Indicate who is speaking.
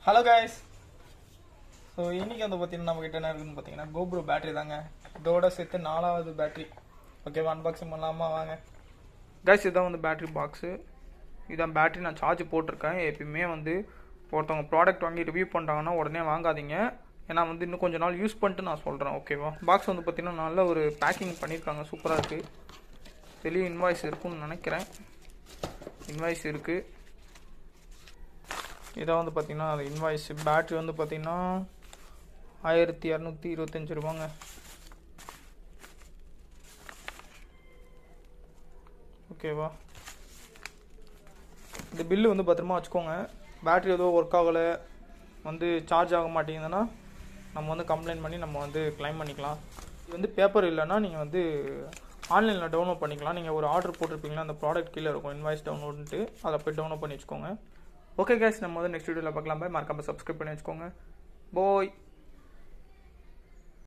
Speaker 1: Hello guys. So இன்றைக்கி வந்து பார்த்தீங்கன்னா நம்மக்கிட்ட என்ன இருக்குதுன்னு பார்த்தீங்கன்னா கோப்ரோ பேட்டரி தாங்க. இதோட சேர்த்து 4வது பேட்டரி. ஓகேவா, அன்பாக்சிங் பண்ணலாமா வாங்க கைஸ். இதான் வந்து பேட்டரி பாக்ஸு. இதான் பேட்டரி. நான் சார்ஜ் போட்டிருக்கேன். எப்பயுமே வந்து ஒருத்தவங்க ப்ராடக்ட் வாங்கி ரிவ்யூ பண்ணுறாங்கன்னா உடனே வாங்காதீங்க. ஏன்னா வந்து இன்னும் கொஞ்சம் நாள் யூஸ் பண்ணிட்டு நான் சொல்கிறேன். ஓகேவா, பாக்ஸ் வந்து பார்த்திங்கன்னா நல்ல ஒரு பேக்கிங் பண்ணியிருக்காங்க, சூப்பராக இருக்குது. வெளியே இன்வாய்ஸ் இருக்குன்னு நினைக்கிறேன். இன்வாய்ஸ் இருக்குது. இதான் வந்து பார்த்திங்கன்னா அது இன்வாய்ஸ். பேட்ரி வந்து பார்த்திங்கன்னா 1225 ரூபாங்க. ஓகேவா, இந்த பில்லு வந்து பத்திரமா வச்சுக்கோங்க. பேட்ரி ஏதோ ஒர்க் ஆகலை, வந்து சார்ஜ் ஆக மாட்டேங்குதுன்னா நம்ம வந்து கம்ப்ளைண்ட் பண்ணி நம்ம வந்து கிளைம் பண்ணிக்கலாம். இது வந்து பேப்பர் இல்லைன்னா நீங்கள் வந்து ஆன்லைனில் டவுன்லோட் பண்ணிக்கலாம். நீங்கள் ஒரு ஆர்டர் போட்டிருப்பீங்களா, அந்த ப்ராடக்ட் கீழே இருக்கும் இன்வாய்ஸ் டவுன்லோடுன்ட்டு, அதை போய் டவுன்லோட் பண்ணி வச்சுக்கோங்க. ஓகே கேஸ், நம்ம வந்து நெக்ஸ்ட் வீடியோவில் பார்க்கலாம். மறக்காமல் சப்ஸ்கிரைப் பண்ணி வச்சுக்கோங்க. பாய்.